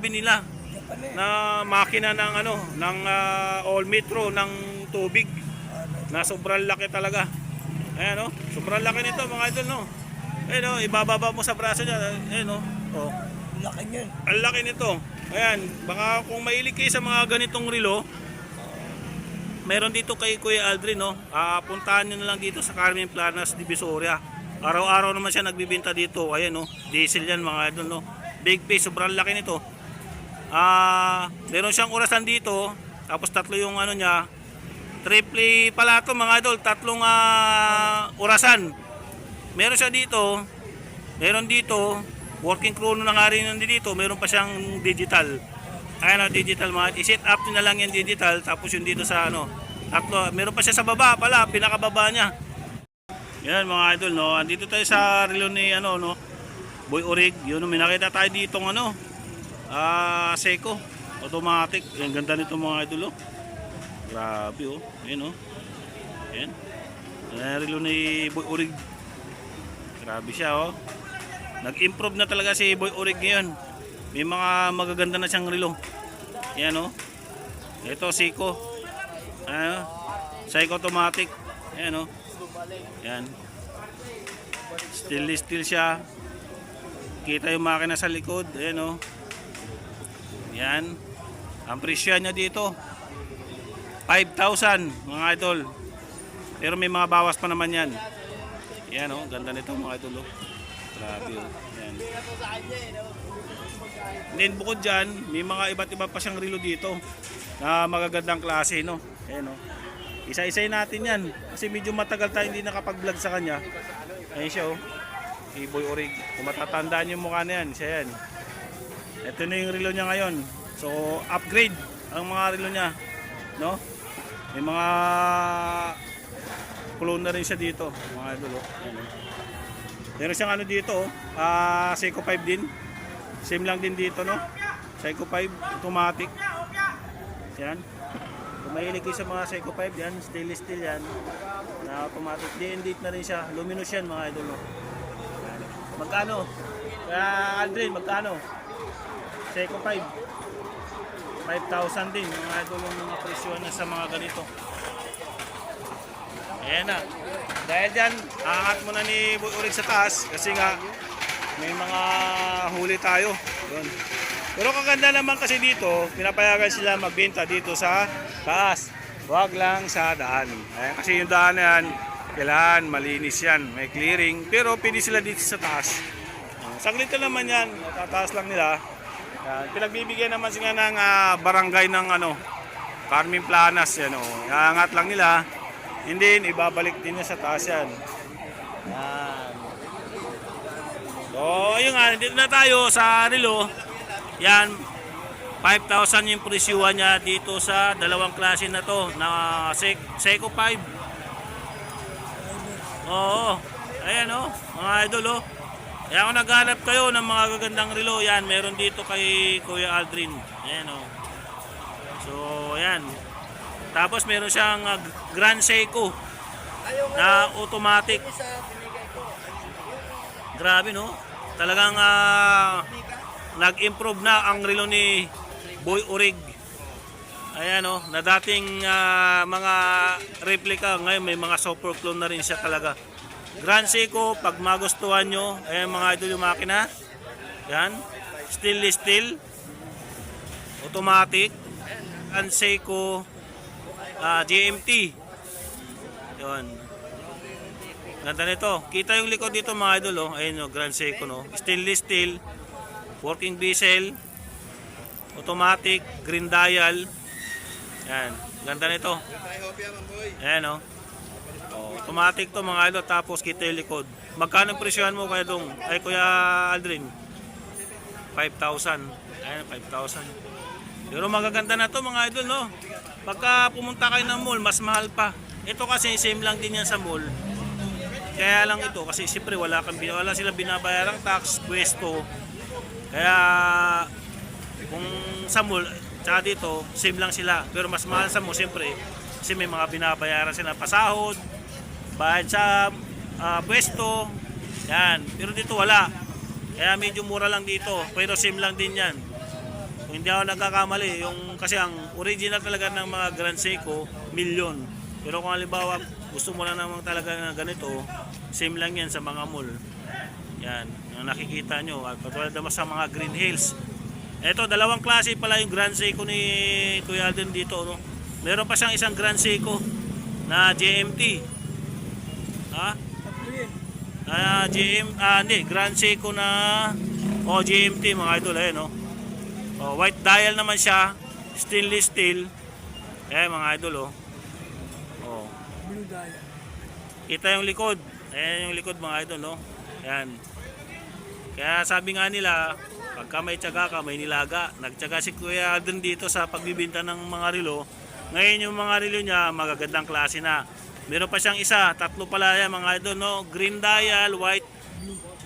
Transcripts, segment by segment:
binila na makina ng ano, ng all metro ng tubig. Na sobrang laki talaga. Ayan, oh, sobrang laki nito mga idol, no. Ayan, oh, ibababa mo sa braso niya. Ayan, oh. Oh. Laki niyan. Ang laki nito. Ayan, baka kung mahilig kayo sa mga ganitong relo, meron dito kay Kuya Aldrin, no. Puntahan niyo na lang dito sa Carmen Planas, Divisoria. Araw-araw naman siya nagbibenta dito. Ayan, no. Diesel yan mga idol, no. Big piece, sobrang laki nito. Meron siyang orasan dito. Tapos tatlo yung ano niya. Triple pala ito mga idol. Tatlong orasan. Meron siya dito. Meron dito. Working chrono na nga rin yung dito. Meron pa siyang digital. Ayan, digital mga. I-set up nyo na lang yung digital. Tapos yung dito sa ano. Tatlo. Meron pa siya sa baba pala. Pinakababa niya. Yan mga idol, no. Andito tayo sa relo ni ano, no. Boy Orig. Yun, may nakita tayo dito ng ano. Seiko. Automatic. Yan, ganda nito mga idol, oh. Grabe, oh. Ayan, oh. Ayan. Relo ni Boy Orig. Grabe siya, oh. Nag-improve na talaga si Boy Orig ngayon. May mga magaganda na siyang relo. Ayan, oh. Ito, Seiko. Ayan, oh. Seiko automatic. Ayan, oh. Ayan. Stainless steel siya. Kita yung makina sa likod. Ayan, oh. Ayan. Ang presyo niya dito 5,000 mga idol. Pero may mga bawas pa naman yan. Yan, oh, ganda nito mga idol, oh. Grabe, oh. Yan. Then bukod dyan, may mga iba't iba pa siyang relo dito na magagandang klase, no. Ayan, oh. Isa-isay natin yan kasi medyo matagal tayo hindi nakapag-vlog sa kanya. Ayan siya, oh. Si Boy Orig. Kung matatandaan yung mukha na yan, siya yan. Ito na yung relo niya ngayon. So upgrade ang mga relo niya, no. May mga clone na rin siya dito mga idol, oh. Meron siyang ano dito, Seiko 5 din. Same lang din dito, no. Seiko 5 automatic. Yan. Kung mahilig kayo sa mga Seiko 5 yan, stainless steel yan na automatic. D&D na rin siya. Luminous yan mga idol, oh. Magkano? Kaya Aldrin, magkano? Seiko 5 5,000 din mga idol yung mga presyo niya sa mga ganito. Ayan na. Dahil dyan, aangat muna ni Boy Orig sa taas kasi nga may mga huli tayo. Yun. Pero kaganda naman kasi dito, pinapayagan sila magbenta dito sa taas. Huwag lang sa daan. Ayan, kasi yung daan na yan, kailangan malinis yan. May clearing. Pero pwede sila dito sa taas. Saglit na naman yan. Tataas lang nila. Yan. Pinagbibigyan naman sila ng barangay ng ano, Carmen Planas yan, oh. Iangat lang nila. Hindi, ibabalik din niya sa taas yan. Yan. So, ayun nga, dito na tayo sa relo. Yan, 5,000 yung presyuhan niya dito sa dalawang klase na to na Seiko 5. Oo. Ayan, oh, mga idol, oh. Kaya kung naghanap kayo ng mga gagandang relo, yan, meron dito kay Kuya Aldrin. Ayan, oh. So, ayan. Tapos meron siyang Grand Seiko na automatic. Grabe, no? Talagang nag-improve na ang relo ni Boy Orig. Ayan, oh, na dating mga replica, ngayon may mga super clone na rin siya talaga. Grand Seiko, pag magustuhan nyo, ayan mga idol yung makina. Yan, stainless steel, automatic, Grand Seiko, GMT. Yun. Ganda nito. Kita yung likod dito mga idol, oh. Ayan, oh, Grand Seiko, no. Stainless steel, working diesel, automatic, green dial. Yan, ganda nito. Ayan, oh. Oh, automatic to mga idol, tapos kita yung likod. Magkano presyohan mo kaya dong? Ay Kuya Aldrin? 5,000. Ayan, 5,000. Pero magaganda na to mga idol, no? Pagka pumunta kayo ng mall, mas mahal pa. Ito kasi same lang din yan sa mall. Kaya lang ito kasi siyempre wala silang binabayarang tax, pwesto. Kaya kung sa mall, tsaka dito, same lang sila. Pero mas mahal sa mall siyempre kasi may mga binabayaran sila pasahod, bayad sa pwesto. Yan. Pero dito wala. Kaya medyo mura lang dito. Pero same lang din yan. Kung hindi ako nagkakamali, yung kasi ang original talaga ng mga Grand Seiko, milyon. Pero kung halimbawa gusto mo na naman talaga na ganito, same lang yan sa mga mall. Yan, yung nakikita nyo. At katulad naman sa mga Green Hills. Ito, dalawang klase pala yung Grand Seiko ni Kuya Alden dito. No? Meron pa siyang isang Grand Seiko na GMT. Ha? Hindi, Grand Seiko na GMT mga idol. Ayan, no? White dial naman siya, stainless steel. Mga idol, blue dial. Kita yung likod. Ayan yung likod mga idol, no? Ayan. Kaya sabi nga nila, pagka may tiyaga ka, may nilaga. Nagtiyaga si Kuya Alden dito sa pagbibinta ng mga relo. Ngayon yung mga relo niya, magagandang klase na. Meron pa siyang isa, tatlo pala yan mga idol, no? Green dial, white,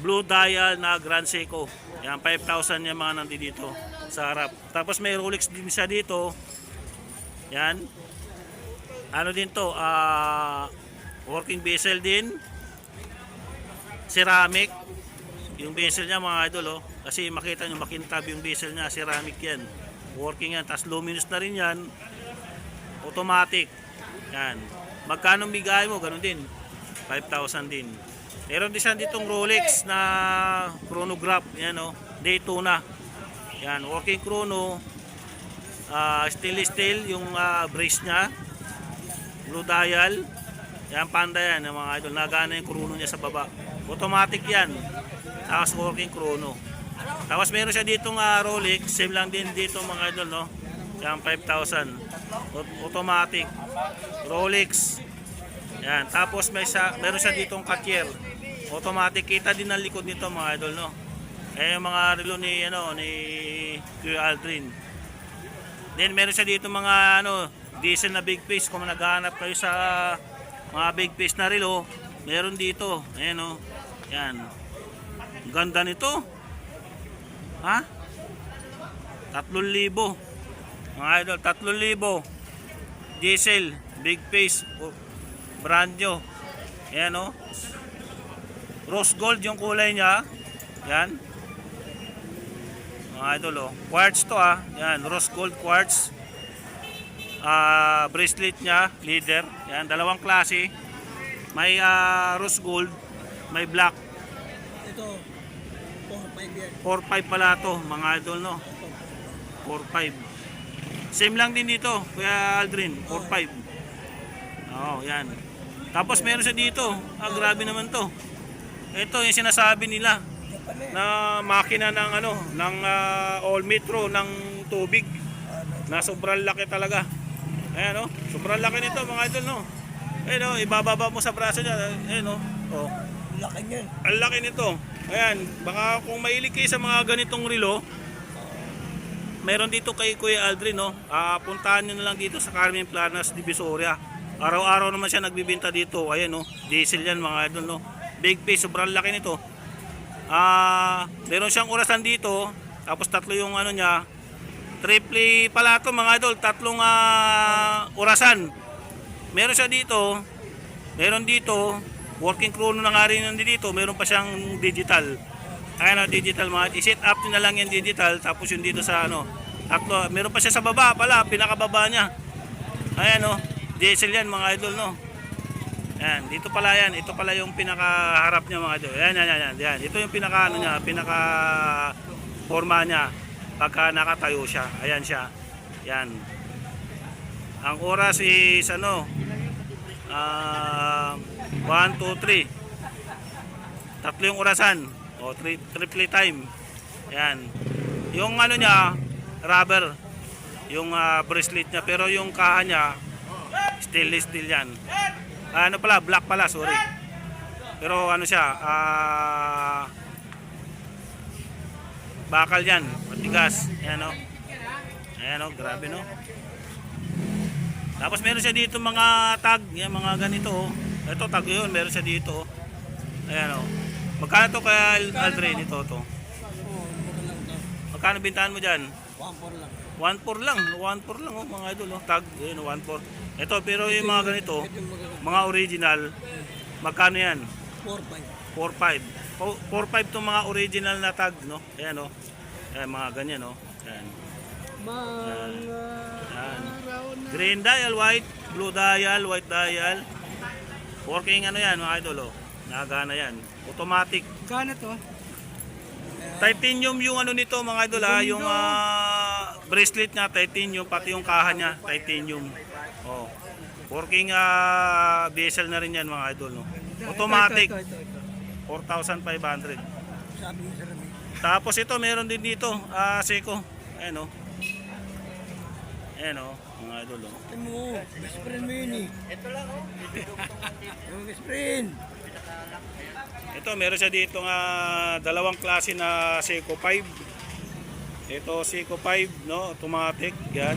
blue dial na Grand Seiko. Yan, 5,000 yung mga nandito sa harap. Tapos may Rolex din siya dito. Yan. Ano din to? Working bezel din. Ceramic. Yung bezel niya mga idol, kasi makita nyo, makintab yung bezel niya. Ceramic yan. Working yan. Tapos luminous na rin yan. Automatic. Yan. Magkano bigay mo? Ganun din. 5,000 din. Meron din siya ditong Rolex na chronograph. Yan, Daytona. Yan, working chrono. Stainless steel yung brace niya. Blue dial. Yan, panda yan, mga idol. Nagana yung chrono niya sa baba. Automatic yan. Tapos working chrono. Tapos meron siya ditong Rolex. Same lang din dito mga idol, no? Yan, 5,000. Automatic. Rolex. Yan. Tapos meron siya ditong Cartier. Automatic. Kita din ang likod nito mga idol, no? Yung mga relo ni Kuya Aldrin. Then meron siya dito mga diesel na big face. Kung naghahanap kayo sa mga big face na relo, meron dito. Ayan, yan. Ganda nito. Ha? 3,000. Mga idol, 3,000. Diesel, big face, brand new. Ayan, rose gold yung kulay niya. Yan. Mga idol, quartz to Yan, rose gold quartz. Bracelet niya, leader. Yan, dalawang klase. May rose gold, may black. Ito, 4-5 yan. 4-5 pala to, mga idol, 4-5. Same lang din dito, Kuya Aldrin, 4-5. Yan. Tapos meron siya dito. Grabe naman to. Ito yung sinasabi nila na makina ng all metro ng tubig na sobrang laki talaga. Ayan, sobrang laki nito mga idol, Ayan, ibababa mo sa braso niya. Ayan, Laki niyan. Ang laki nito. Ayan, baka kung mahilig kayo sa mga ganitong relo, meron dito kay Kuya Aldrin, puntahan nyo na lang dito sa Carmen Planas, Divisoria. Araw-araw naman siya nagbibenta dito. Ayan, diesel yan mga idol, Big face, sobrang laki nito. Meron siyang orasan dito. Tapos tatlo yung niya. Triple pala ito mga idol. Tatlong orasan. Meron siya dito. Meron dito. Working chrono na nga rin dito. Meron pa siyang digital. Ayan, digital mga. I-set up na lang yung digital. Tapos yung dito sa tatlo. Meron pa siya sa baba pala. Pinakababa niya. Ayan, diesel yan mga idol, Yan, dito pala yan. Ito pala yung pinakaharap niya mga idol. Yan. Ito yung pinaka niya, pinaka forma niya pagka nakatayo siya. Ayan siya. Yan. Ang oras is 1, 2, 3. Tatlo yung orasan. Triple time. Yan. Yung niya, rubber. Yung bracelet niya, pero yung kaha niya stainless steel yan. Black pala, sorry. Pero siya, bakal yan, matigas. Ayan, grabe, Tapos meron siya dito mga tag, yan, mga ganito. Ito tag yun, meron siya dito. Ayan, magkano to kaya Aldrin ito to? Magkano bintahan mo dyan? 1-4 lang. 1-4 lang, mga idol, tag, yun, 1-4. Ito, pero yung mga ganito, mga original, magkano yan? 4-5. 4-5 itong mga original na tag, Ayan, Ayan, mga ganyan, Ayan. Yan. Green dial, white, blue dial, white dial. Working ano yan mga idol, oh. Nagana yan. Automatic. Kano to? Titanium yung ano nito mga idol, ha, yung bracelet nga titanium, pati yung kaha niya titanium. Oh. Working bezel na rin yan mga idol, no. Automatic. 4,500. Sabi niya sa lamin. Tapos ito meron din dito, Seiko. Ayan oh. Ayan oh, mga idol oh. Ito mo, best friend mo yun eh. Ito lang oh. Yung best friend. Ito meron siya dito nga dalawang klase na Seiko 5. Ito Seiko 5 no, automatic, yan.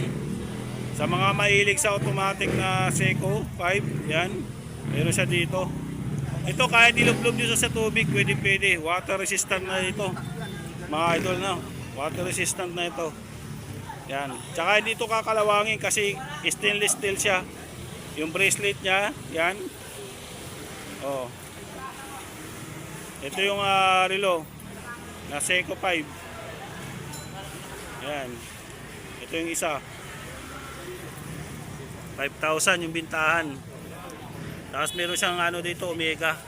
Sa mga mahilig sa automatic na Seiko 5, yan. Meron siya dito. Ito kahit ilublob nyo sa tubig, pwede. Water resistant na ito. Mga idol na, water resistant na ito. Yan. Tsaka hindi ito kakalawangin kasi stainless steel siya. Yung bracelet niya, yan. Oh. Ito yung relo na Seiko 5. Yan. Ito yung isa. 5,000 yung bintahan. Tapos meron siyang ano dito, Omega.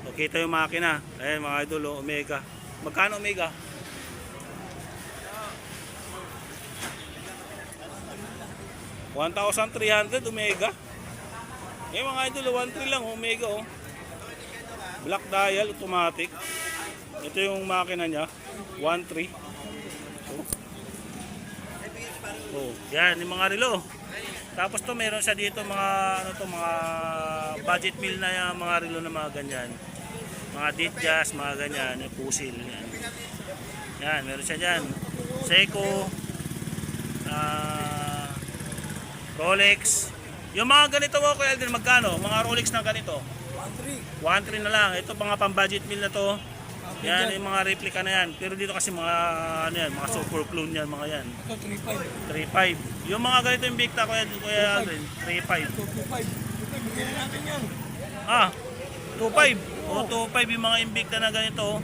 O kita yung makina. Ayan mga idol, oh, Omega. Magkano Omega? $1,300 Omega. Eh mga idol, 1,300 lang Omega oh. Black dial, automatic. Ito yung makina niya, 1,300. Oh, yan yung mga relo. Tapos to meron siya dito mga ano to, mga budget meal na yung mga relo na mga ganyan. Mga Ditjas, mga ganyan, yung pusil yan. Yan, meron siya diyan. Seiko, Rolex. Yung mga ganito mo Kuya Aldrin, magkano? Mga Rolex na ganito. 1,300 na lang. Ito mga pang-budget meal na to. Yan, yung mga replica na yan. Pero dito kasi mga ano yan, mga super clone yan, mga yan. Ito 3,500. 3,500. Yung mga ganito yung Victa Kuya Aldrin, 3,500. Ito 2,500. Bigyan na natin yan. 2,500. O 2,500 yung mga Invicta na ganito.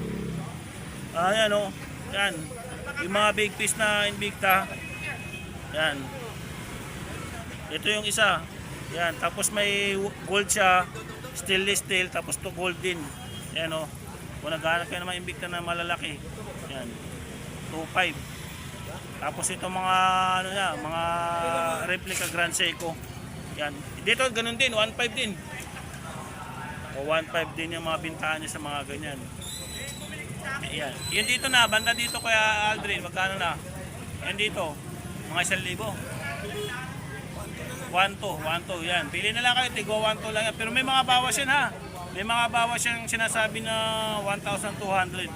Ayan o. Yan. Yung mga big piece na Invicta. Yan. Ito yung isa. Yan. Tapos may gold siya. Stainless steel. Tapos to gold din. Yan o. Kung naghanap kayo naman Invicta na malalaki. Yan. 2,500. Tapos ito mga ano niya, mga replica Grand Seiko. Yan. Dito ganun din, 1,500 din. O 1,500 din yung mga bintahan niya sa mga ganyan. Yan. Yan dito na, banda dito kaya Aldrin, magkano na? Yan dito, mga 1,000. 1,200 yan. Pili na lang kayo, tigo 1,200 lang yan. Pero may mga bawas yan ha. May mga bawas yung sinasabi na 1,200.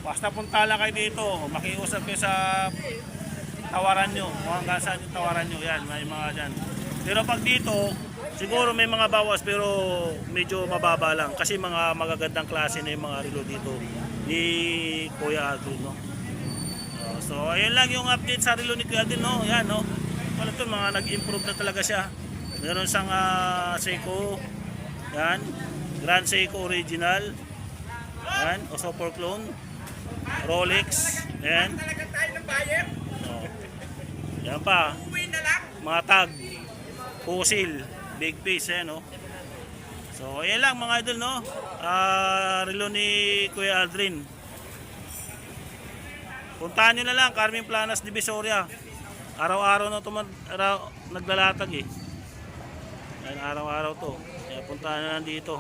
Basta punta lang kayo dito, makiusap kayo sa tawaran nyo. Kung hanggang saan yung tawaran nyo, yan, may mga dyan. Pero pag dito, siguro may mga bawas pero medyo mababa lang. Kasi mga magagandang klase na yung mga relo dito ni Kuya Aldrin, no? So, ayun lang yung update sa relo ni Kuya Aldrin, no? Yan, no? Wala ito, mga nag-improve na talaga siya. Meron siyang Seiko, yan, Grand Seiko Original, yan, o Super Clone, Rolex, yan. Oh. Yan pa, mga tag, pusil, big piece, yan, no? So, ayan lang mga idol, no? Relo ni Kuya Aldrin. Puntahan nyo na lang, Carmen Planas, Divisoria. Araw-araw na ito naglalatag eh. Ayan, araw-araw to. Kaya puntahan na lang dito.